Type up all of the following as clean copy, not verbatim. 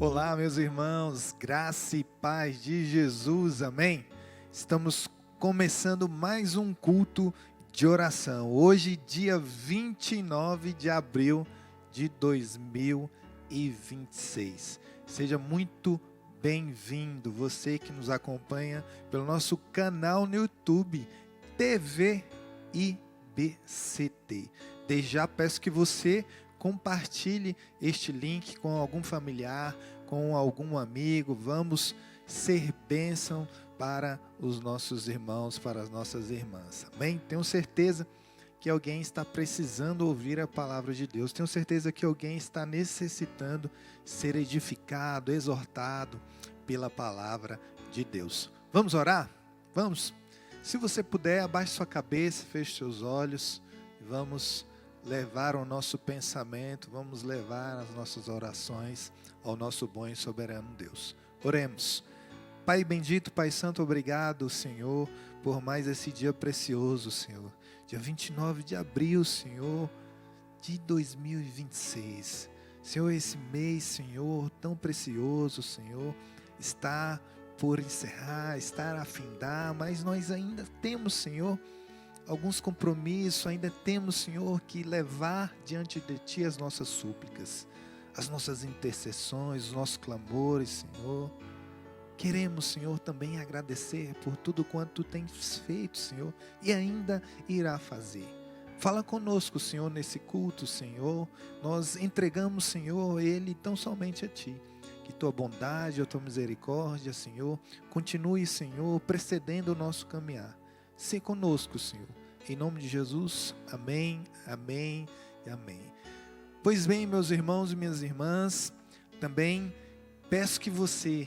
Olá, meus irmãos, graça e paz de Jesus, amém? Estamos começando mais um culto de oração. Hoje, dia 29 de abril de 2026. Seja muito bem-vindo, você que nos acompanha pelo nosso canal no YouTube, TV IBCT. Desde já peço que você compartilhe este link com algum familiar, com algum amigo. Vamos ser bênção para os nossos irmãos, para as nossas irmãs. Amém? Tenho certeza que alguém está precisando ouvir a palavra de Deus. Tenho certeza que alguém está necessitando ser edificado, exortado pela palavra de Deus. Vamos orar? Vamos? Se você puder, abaixe sua cabeça, feche seus olhos e vamos levar o nosso pensamento, vamos levar as nossas orações ao nosso bom e soberano Deus. Oremos. Pai bendito, Pai santo, obrigado, Senhor, por mais esse dia precioso, Senhor. Dia 29 de abril, Senhor, de 2026. Senhor, esse mês, Senhor, tão precioso, Senhor, está por encerrar, está a findar, mas nós ainda temos, Senhor, alguns compromissos, ainda temos, Senhor, que levar diante de Ti as nossas súplicas, as nossas intercessões, os nossos clamores, Senhor. Queremos, Senhor, também agradecer por tudo quanto Tu tens feito, Senhor, e ainda irá fazer. Fala conosco, Senhor, nesse culto, Senhor. Nós entregamos, Senhor, ele tão somente a Ti. Que Tua bondade, a Tua misericórdia, Senhor, continue, Senhor, precedendo o nosso caminhar. Se conosco, Senhor. Em nome de Jesus, amém, amém e amém. Pois bem, meus irmãos e minhas irmãs, também peço que você,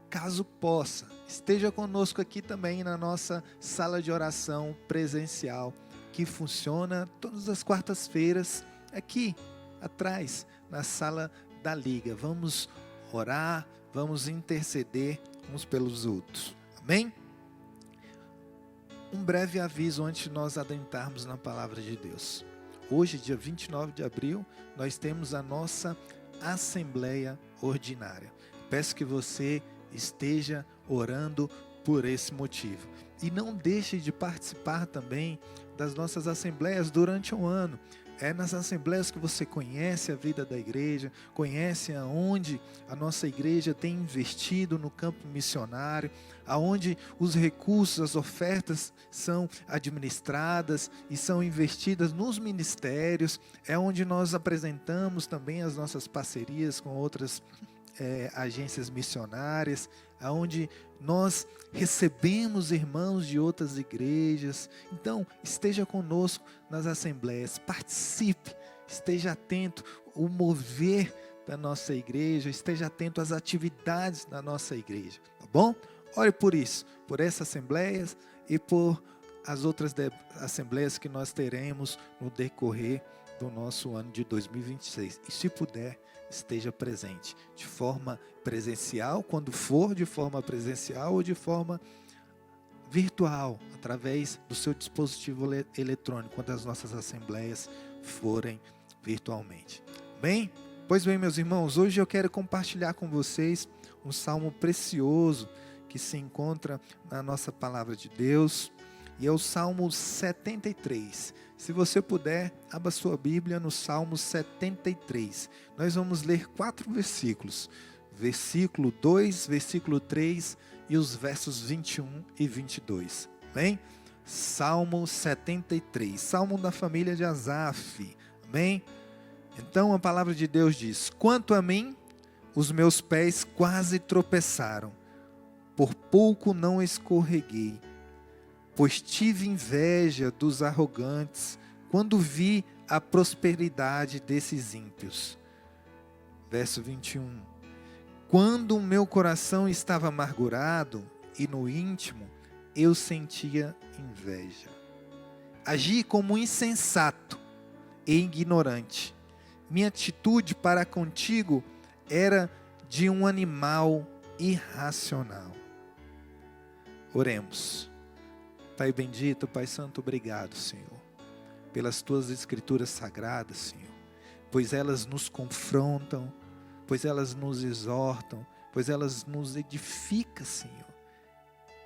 caso possa, esteja conosco aqui também na nossa sala de oração presencial, que funciona todas as quartas-feiras, aqui atrás, na sala da Liga. Vamos orar, vamos interceder uns pelos outros. Amém? Um breve aviso antes de nós adentrarmos na palavra de Deus. Hoje, dia 29 de abril, nós temos a nossa Assembleia Ordinária. Peço que você esteja orando por esse motivo. E não deixe de participar também das nossas assembleias durante o ano. É nas assembleias que você conhece a vida da igreja, conhece aonde a nossa igreja tem investido no campo missionário, aonde os recursos, as ofertas são administradas e são investidas nos ministérios. É onde nós apresentamos também as nossas parcerias com outras agências missionárias, aonde nós recebemos irmãos de outras igrejas. Então, esteja conosco nas assembleias, participe, esteja atento ao mover da nossa igreja, esteja atento às atividades da nossa igreja, tá bom? Ore por isso, por essas assembleias e por as outras assembleias que nós teremos no decorrer do nosso ano de 2026. E se puder, esteja presente de forma presencial, quando for de forma presencial ou de forma virtual, através do seu dispositivo eletrônico, quando as nossas assembleias forem virtualmente. Bem? Pois bem, meus irmãos, hoje eu quero compartilhar com vocês um salmo precioso que se encontra na nossa palavra de Deus, e é o Salmo 73. Se você puder, abra sua Bíblia no Salmo 73. Nós vamos ler 4 versículos. Versículo 2, versículo 3 e os versos 21 e 22. Amém? Salmo 73. Salmo da família de Asaf. Amém? Então a palavra de Deus diz: quanto a mim, os meus pés quase tropeçaram. Por pouco não escorreguei. Pois tive inveja dos arrogantes, quando vi a prosperidade desses ímpios. Verso 21. Quando o meu coração estava amargurado, e no íntimo eu sentia inveja. Agi como insensato e ignorante. Minha atitude para contigo era de um animal irracional. Oremos. Pai bendito, Pai santo, obrigado, Senhor, pelas Tuas escrituras sagradas, Senhor, pois elas nos confrontam, pois elas nos exortam, pois elas nos edificam, Senhor.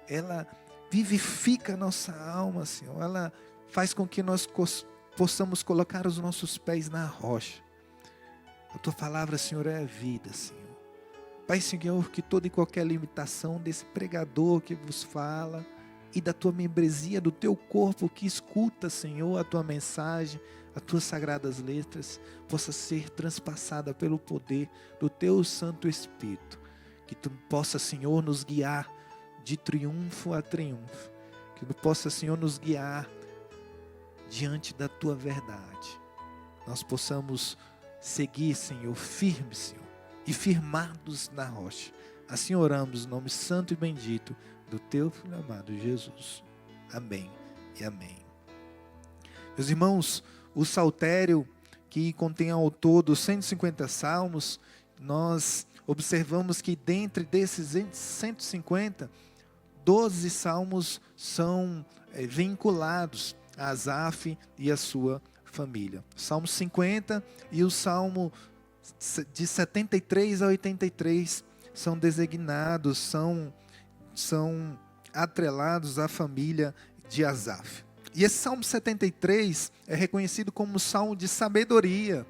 Ela vivifica a nossa alma, Senhor. Ela faz com que nós possamos colocar os nossos pés na rocha. A tua palavra, Senhor, é a vida, Senhor. Pai, Senhor, que toda e qualquer limitação desse pregador que vos fala e da tua membresia, do teu corpo que escuta, Senhor, a tua mensagem, as tuas sagradas letras, possa ser transpassada pelo poder do teu Santo Espírito. Que tu possa, Senhor, nos guiar de triunfo a triunfo. Que tu possa, Senhor, nos guiar diante da tua verdade. Nós possamos seguir, Senhor, firmes, Senhor, e firmados na rocha. Assim oramos, no nome santo e bendito do teu Filho amado Jesus. Amém e amém. Meus irmãos, o saltério que contém ao todo 150 salmos, nós observamos que dentre desses 150, 12 salmos são vinculados a Asaf e a sua família. Salmo 50 e o Salmo de 73 a 83 são designados, são atrelados à família de Asaf. E esse Salmo 73 é reconhecido como um salmo de sabedoria,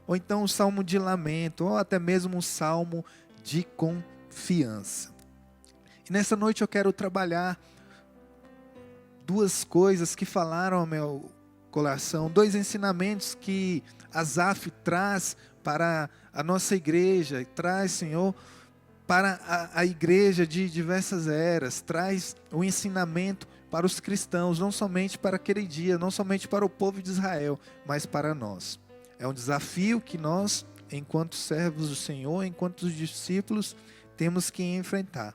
ou então um salmo de lamento, ou até mesmo um salmo de confiança. E nessa noite eu quero trabalhar duas coisas que falaram ao meu coração, dois ensinamentos que Asaf traz para a nossa igreja, traz, Senhor, para a igreja de diversas eras, traz o ensinamento para os cristãos, não somente para aquele dia, não somente para o povo de Israel, mas para nós. É um desafio que nós, enquanto servos do Senhor, enquanto discípulos, temos que enfrentar.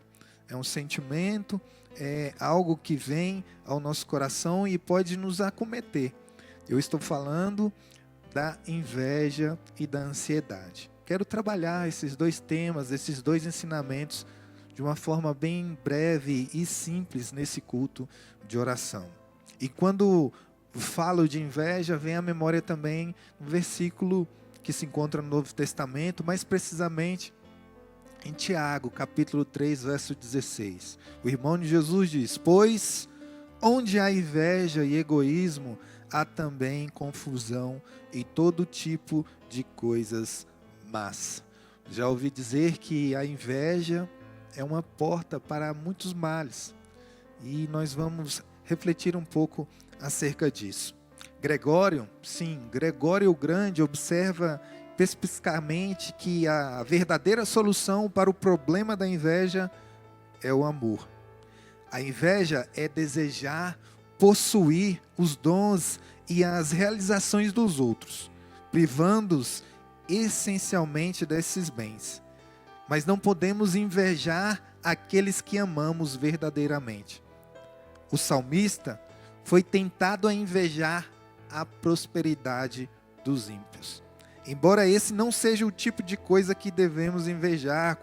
É um sentimento, é algo que vem ao nosso coração e pode nos acometer. Eu estou falando da inveja e da ansiedade. Quero trabalhar esses dois temas, esses dois ensinamentos, de uma forma bem breve e simples nesse culto de oração. E quando falo de inveja, vem à memória também um versículo que se encontra no Novo Testamento, mais precisamente em Tiago, capítulo 3, verso 16. O irmão de Jesus diz: pois onde há inveja e egoísmo, há também confusão e todo tipo de coisas más. Já ouvi dizer que a inveja é uma porta para muitos males. E nós vamos refletir um pouco acerca disso. Gregório o Grande observa especificamente que a verdadeira solução para o problema da inveja é o amor. A inveja é desejar possuir os dons e as realizações dos outros, privando-os essencialmente desses bens. Mas não podemos invejar aqueles que amamos verdadeiramente. O salmista foi tentado a invejar a prosperidade dos ímpios. Embora esse não seja o tipo de coisa que devemos invejar,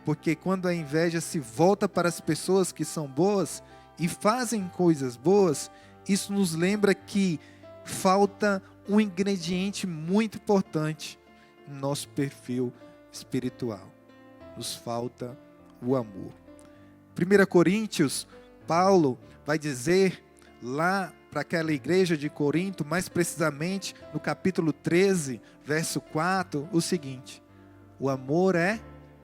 porque quando a inveja se volta para as pessoas que são boas e fazem coisas boas, isso nos lembra que falta um ingrediente muito importante no nosso perfil espiritual. Nos falta o amor. 1 Coríntios, Paulo vai dizer lá para aquela igreja de Corinto, mais precisamente no capítulo 13, verso 4, o seguinte: o amor é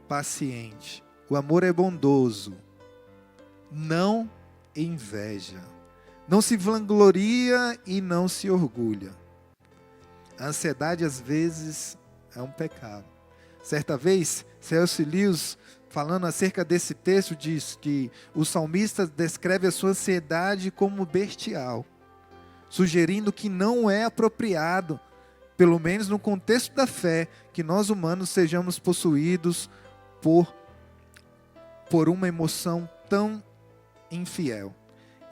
paciente, o amor é bondoso, não inveja, não se vangloria e não se orgulha. A ansiedade às vezes é um pecado. Certa vez, C.S. Lewis, falando acerca desse texto, diz que o salmista descreve a sua ansiedade como bestial, sugerindo que não é apropriado, pelo menos no contexto da fé, que nós humanos sejamos possuídos por uma emoção tão infiel.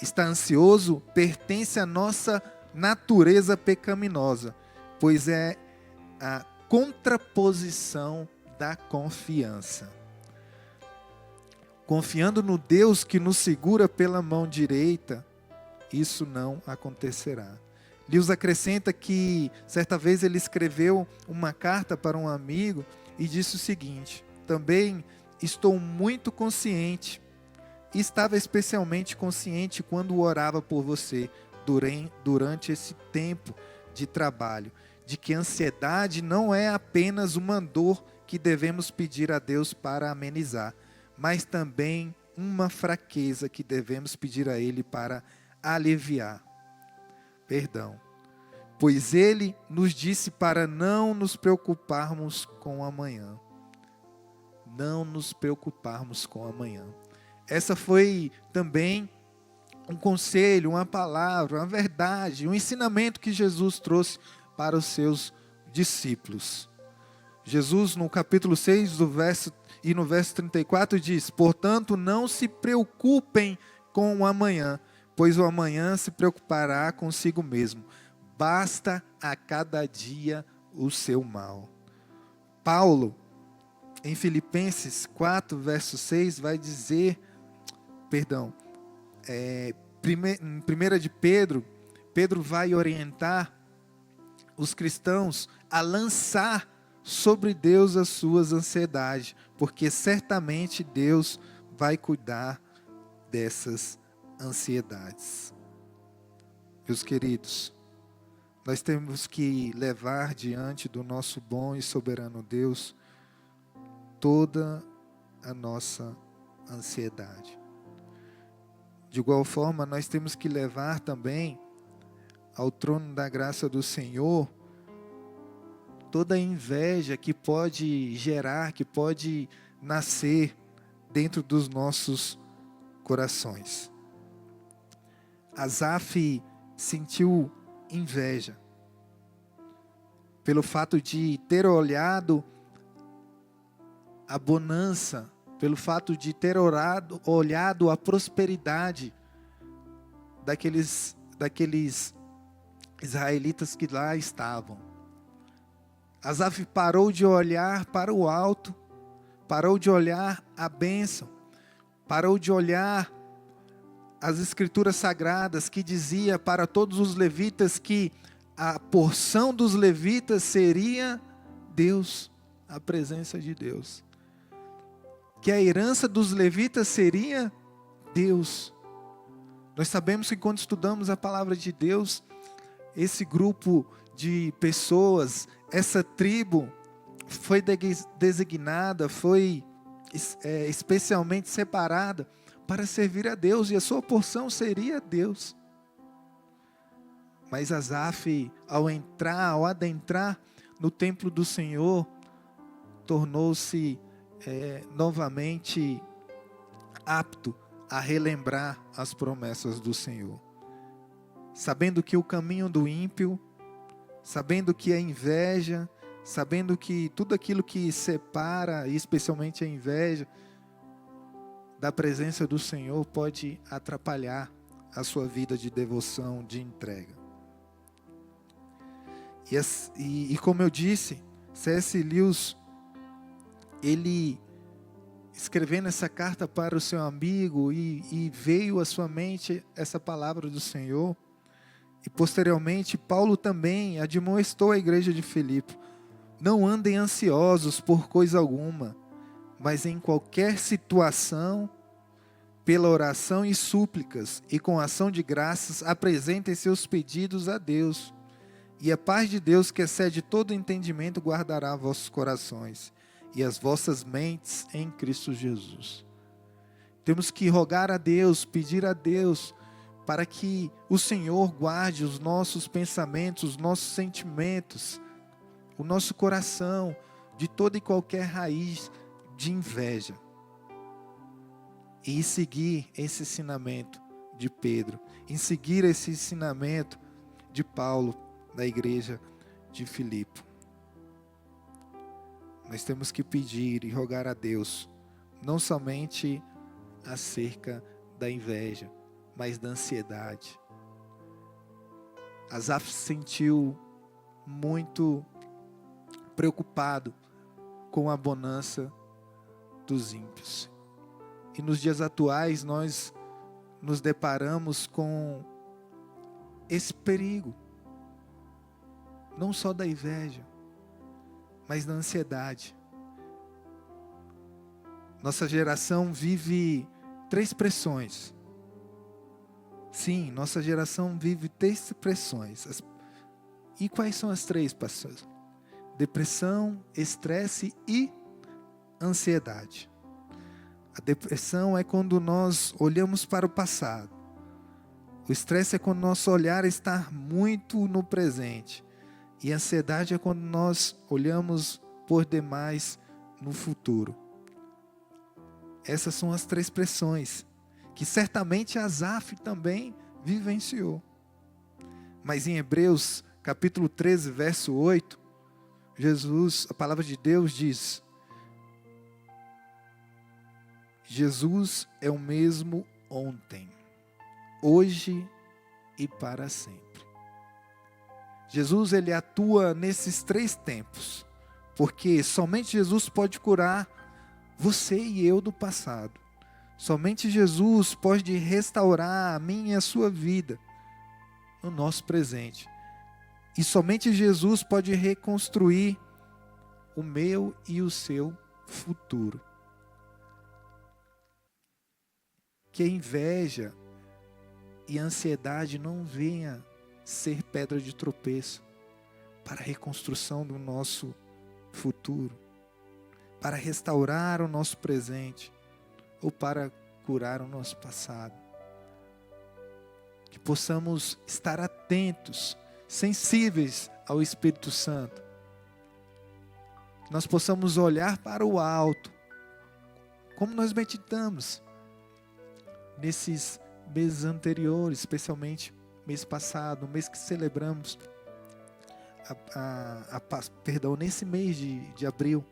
Estar ansioso pertence à nossa natureza pecaminosa, pois é a contraposição da confiança. Confiando no Deus que nos segura pela mão direita, isso não acontecerá. Lewis acrescenta que certa vez ele escreveu uma carta para um amigo e disse o seguinte: também estou muito consciente, e estava especialmente consciente quando orava por você durante esse tempo de trabalho, de que a ansiedade não é apenas uma dor que devemos pedir a Deus para amenizar, mas também uma fraqueza que devemos pedir a Ele para aliviar. Perdão. Pois Ele nos disse para não nos preocuparmos com o amanhã. Não nos preocuparmos com o amanhã. Essa foi também um conselho, uma palavra, uma verdade, um ensinamento que Jesus trouxe para os seus discípulos. Jesus, no capítulo 6, no verso 34, diz: portanto, não se preocupem com o amanhã, pois o amanhã se preocupará consigo mesmo. Basta a cada dia o seu mal. Paulo, em Filipenses 4, verso 6, vai dizer, em 1 de Pedro, Pedro vai orientar os cristãos a lançar sobre Deus as suas ansiedades, porque certamente Deus vai cuidar dessas ansiedades. Meus queridos, nós temos que levar diante do nosso bom e soberano Deus toda a nossa ansiedade. De igual forma, nós temos que levar também ao trono da graça do Senhor toda a inveja que pode gerar, que pode nascer dentro dos nossos corações. Asaf sentiu inveja pelo fato de ter olhado a bonança, pelo fato de ter olhado a prosperidade daqueles israelitas que lá estavam. Asaf parou de olhar para o alto, parou de olhar a bênção, parou de olhar as escrituras sagradas que dizia para todos os levitas que a porção dos levitas seria Deus, a presença de Deus. Que a herança dos levitas seria Deus. Nós sabemos que quando estudamos a palavra de Deus, esse grupo de pessoas, essa tribo foi designada, foi especialmente separada para servir a Deus, e a sua porção seria Deus. Mas Asaf, ao adentrar no templo do Senhor, tornou-se novamente apto a relembrar as promessas do Senhor. Sabendo que o caminho do ímpio, sabendo que a inveja, sabendo que tudo aquilo que separa, e especialmente a inveja, da presença do Senhor pode atrapalhar a sua vida de devoção, de entrega. E como eu disse, C.S. Lewis, ele escrevendo essa carta para o seu amigo, e veio à sua mente essa palavra do Senhor. E posteriormente, Paulo também admoestou a igreja de Filipe: não andem ansiosos por coisa alguma, mas em qualquer situação, pela oração e súplicas, e com ação de graças, apresentem seus pedidos a Deus. E a paz de Deus, que excede todo entendimento, guardará vossos corações e as vossas mentes em Cristo Jesus. Temos que rogar a Deus, pedir a Deus, para que o Senhor guarde os nossos pensamentos, os nossos sentimentos, o nosso coração, de toda e qualquer raiz de inveja. E seguir esse ensinamento de Pedro, em seguir esse ensinamento de Paulo, da igreja de Filipe. Nós temos que pedir e rogar a Deus, não somente acerca da inveja, mas da ansiedade. Asaf se sentiu muito preocupado com a bonança dos ímpios. E nos dias atuais nós nos deparamos com esse perigo, não só da inveja, mas da ansiedade. Nossa geração vive 3 pressões. Sim, nossa geração vive 3 pressões. E quais são as 3, pastor? Depressão, estresse e ansiedade. A depressão é quando nós olhamos para o passado. O estresse é quando nosso olhar está muito no presente. E a ansiedade é quando nós olhamos por demais no futuro. Essas são as 3 pressões que certamente Asaf também vivenciou. Mas em Hebreus capítulo 13, verso 8, a palavra de Deus diz: Jesus é o mesmo ontem, hoje e para sempre. Jesus, ele atua nesses 3 tempos, porque somente Jesus pode curar você e eu do passado. Somente Jesus pode restaurar a minha e a sua vida no nosso presente. E somente Jesus pode reconstruir o meu e o seu futuro. Que a inveja e a ansiedade não venha ser pedra de tropeço para a reconstrução do nosso futuro, para restaurar o nosso presente ou para curar o nosso passado. Que possamos estar atentos, sensíveis ao Espírito Santo. Que nós possamos olhar para o alto, como nós meditamos nesses meses anteriores, especialmente mês passado, mês que celebramos, nesse mês de abril.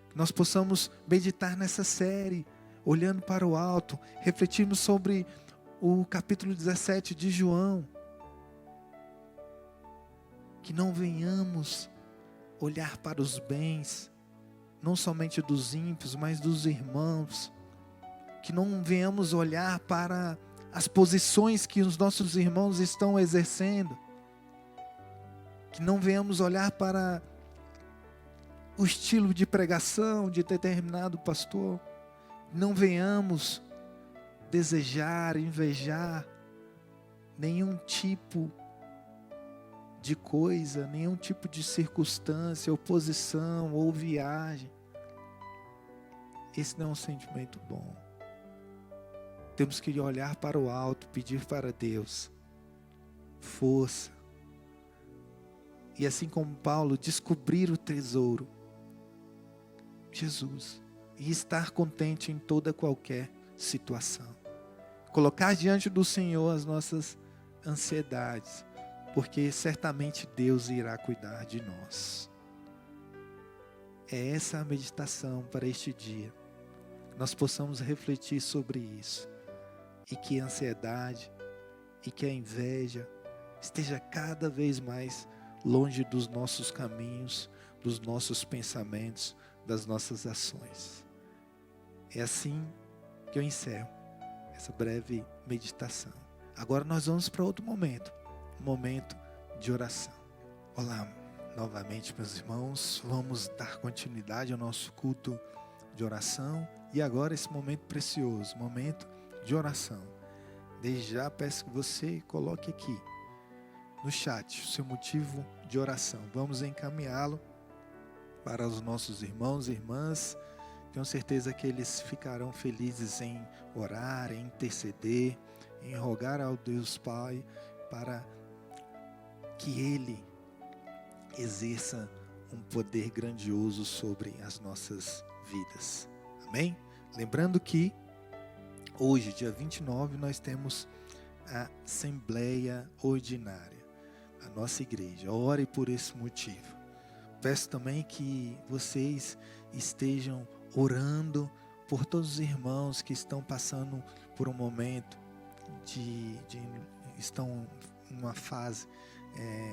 Que nós possamos meditar nessa série, olhando para o alto, refletirmos sobre o capítulo 17 de João. Que não venhamos olhar para os bens, não somente dos ímpios, mas dos irmãos. Que não venhamos olhar para as posições que os nossos irmãos estão exercendo. Que não venhamos olhar para o estilo de pregação de determinado pastor. Não venhamos desejar, invejar nenhum tipo de coisa, nenhum tipo de circunstância, oposição ou viagem. Esse não é um sentimento bom. Temos que olhar para o alto, pedir para Deus força. E assim como Paulo, descobrir o tesouro, Jesus, e estar contente em toda qualquer situação. Colocar diante do Senhor as nossas ansiedades, porque certamente Deus irá cuidar de nós. É essa a meditação para este dia. Nós possamos refletir sobre isso. E que a ansiedade e que a inveja esteja cada vez mais longe dos nossos caminhos, dos nossos pensamentos, das nossas ações. É assim que eu encerro essa breve meditação. Agora nós vamos para outro momento, um momento de oração. Olá, novamente meus irmãos, vamos dar continuidade ao nosso culto de oração. E agora esse momento precioso, momento de oração. Desde já peço que você coloque aqui no chat o seu motivo de oração. Vamos encaminhá-lo para os nossos irmãos e irmãs. Tenho certeza que eles ficarão felizes em orar, em interceder, em rogar ao Deus Pai para que Ele exerça um poder grandioso sobre as nossas vidas. Amém? Lembrando que hoje, dia 29, nós temos a Assembleia Ordinária, a nossa igreja. Ore por esse motivo. Peço também que vocês estejam orando por todos os irmãos que estão passando por um momento estão em uma fase,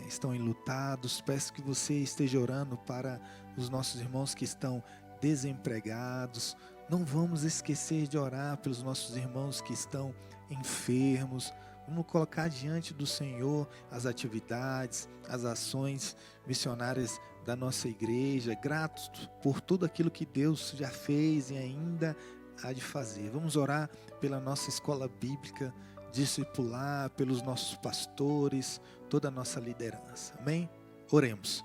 estão enlutados. Peço que você esteja orando para os nossos irmãos que estão desempregados. Não vamos esquecer de orar pelos nossos irmãos que estão enfermos. Vamos colocar diante do Senhor as atividades, as ações missionárias da nossa igreja, gratos por tudo aquilo que Deus já fez e ainda há de fazer. Vamos orar pela nossa escola bíblica, discipular, pelos nossos pastores, toda a nossa liderança. Amém? Oremos.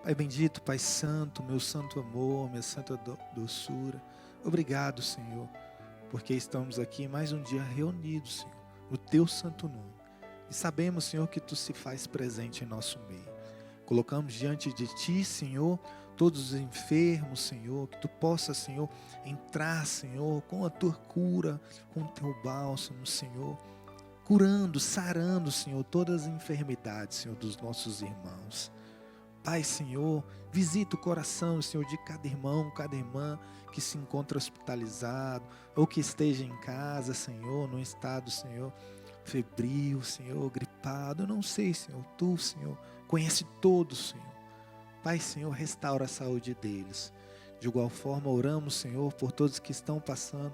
Pai bendito, Pai santo, meu santo amor, minha santa doçura. Obrigado, Senhor, porque estamos aqui mais um dia reunidos, Senhor, no Teu santo nome. E sabemos, Senhor, que Tu se faz presente em nosso meio. Colocamos diante de Ti, Senhor, todos os enfermos, Senhor, que Tu possa, Senhor, entrar, Senhor, com a Tua cura, com o Teu bálsamo, Senhor, curando, sarando, Senhor, todas as enfermidades, Senhor, dos nossos irmãos. Pai, Senhor, visita o coração, Senhor, de cada irmão, cada irmã que se encontra hospitalizado ou que esteja em casa, Senhor, num estado, Senhor, febril, Senhor, gripado. Eu não sei, Senhor, Tu, Senhor, conhece todos, Senhor. Pai, Senhor, restaura a saúde deles. De igual forma, oramos, Senhor, por todos que estão passando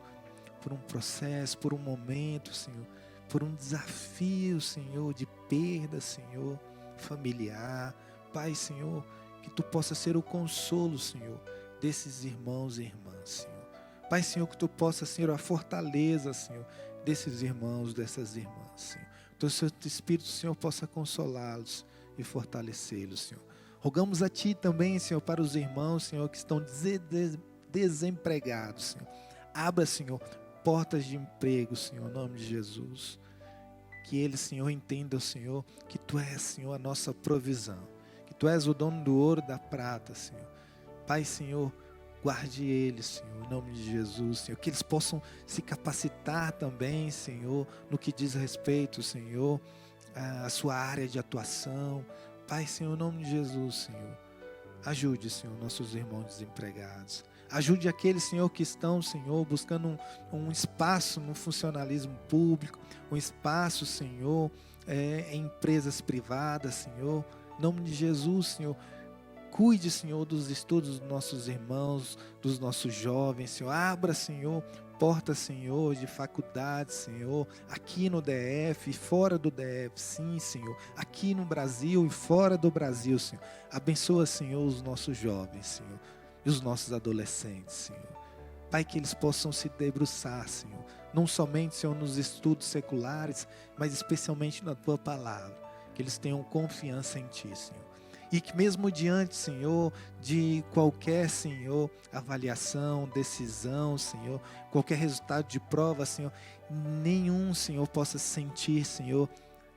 por um processo, por um momento, Senhor, por um desafio, Senhor, de perda, Senhor, familiar. Pai, Senhor, que Tu possa ser o consolo, Senhor, desses irmãos e irmãs, Senhor. Pai, Senhor, que Tu possa ser a fortaleza, Senhor, desses irmãos, dessas irmãs, Senhor. Que o Teu Espírito, Senhor, possa consolá-los e fortalecê-los, Senhor. Rogamos a Ti também, Senhor, para os irmãos, Senhor, que estão desempregados, Senhor. Abra, Senhor, portas de emprego, Senhor, em nome de Jesus. Que eles, Senhor, entendam, Senhor, que Tu és, Senhor, a nossa provisão. Tu és o dono do ouro e da prata, Senhor. Pai, Senhor, guarde eles, Senhor, em nome de Jesus, Senhor. Que eles possam se capacitar também, Senhor, no que diz respeito, Senhor, à sua área de atuação. Pai, Senhor, em nome de Jesus, Senhor. Ajude, Senhor, nossos irmãos desempregados. Ajude aqueles, Senhor, que estão, Senhor, buscando um espaço no funcionalismo público, um espaço, Senhor, em empresas privadas, Senhor. Em nome de Jesus, Senhor, cuide, Senhor, dos estudos dos nossos irmãos, dos nossos jovens, Senhor. Abra, Senhor, portas, Senhor, de faculdades, Senhor, aqui no DF e fora do DF, sim, Senhor, aqui no Brasil e fora do Brasil, Senhor. Abençoa, Senhor, os nossos jovens, Senhor, e os nossos adolescentes, Senhor. Pai, que eles possam se debruçar, Senhor, não somente, Senhor, nos estudos seculares, mas especialmente na Tua palavra. Que eles tenham confiança em Ti, Senhor. E que mesmo diante, Senhor, de qualquer, Senhor, avaliação, decisão, Senhor, qualquer resultado de prova, Senhor, nenhum, Senhor, possa sentir, Senhor,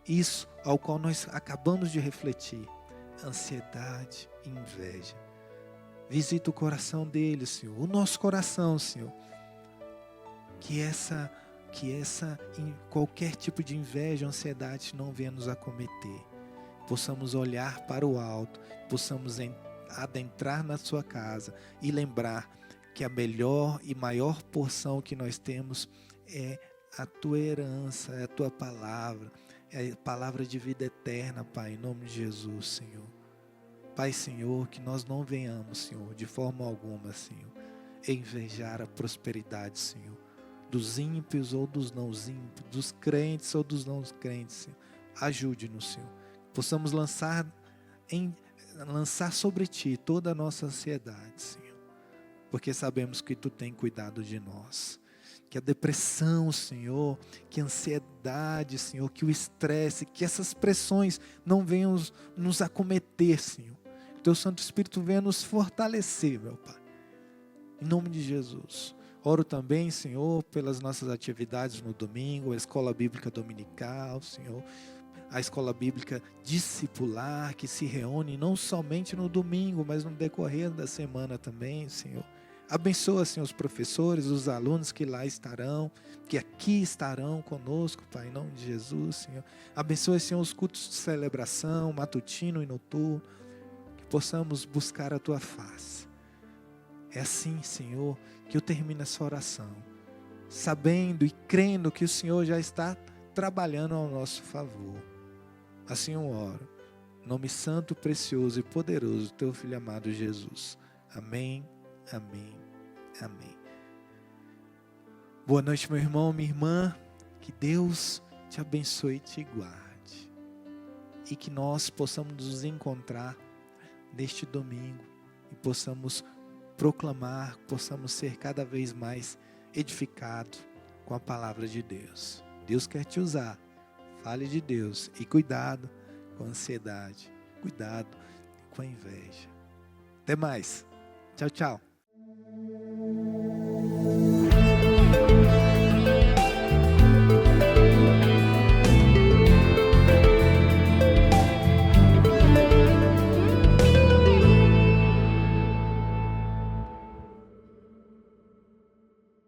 isso ao qual nós acabamos de refletir, ansiedade e inveja. Visita o coração deles, Senhor, o nosso coração, Senhor, que qualquer tipo de inveja, ansiedade não venha nos acometer. Possamos olhar para o alto, possamos adentrar na Sua casa e lembrar que a melhor e maior porção que nós temos é a Tua herança, é a Tua palavra, é a palavra de vida eterna, Pai, em nome de Jesus, Senhor. Pai, Senhor, que nós não venhamos, Senhor, de forma alguma, Senhor, invejar a prosperidade, Senhor, dos ímpios ou dos não ímpios, dos crentes ou dos não crentes, Senhor. Ajude-nos, Senhor. Possamos lançar sobre Ti toda a nossa ansiedade, Senhor. Porque sabemos que Tu tem cuidado de nós. Que a depressão, Senhor, que a ansiedade, Senhor, que o estresse, que essas pressões não venham nos acometer, Senhor. Que Teu Santo Espírito venha nos fortalecer, meu Pai. Em nome de Jesus. Oro também, Senhor, pelas nossas atividades no domingo, a escola bíblica dominical, Senhor, a escola bíblica discipular, que se reúne não somente no domingo, mas no decorrer da semana também, Senhor. Abençoa, Senhor, os professores, os alunos que lá estarão, que aqui estarão conosco, Pai, em nome de Jesus, Senhor. Abençoa, Senhor, os cultos de celebração, matutino e noturno, que possamos buscar a Tua face. É assim, Senhor, que eu termino essa oração, sabendo e crendo que o Senhor já está trabalhando ao nosso favor. Assim eu oro, em nome santo, precioso e poderoso do Teu Filho amado Jesus. Amém, amém, amém. Boa noite, meu irmão, minha irmã. Que Deus te abençoe e te guarde. E que nós possamos nos encontrar neste domingo e possamos proclamar, possamos ser cada vez mais edificados com a palavra de Deus. Deus quer te usar. Fale de Deus e cuidado com a ansiedade, cuidado com a inveja. Até mais. Tchau, tchau.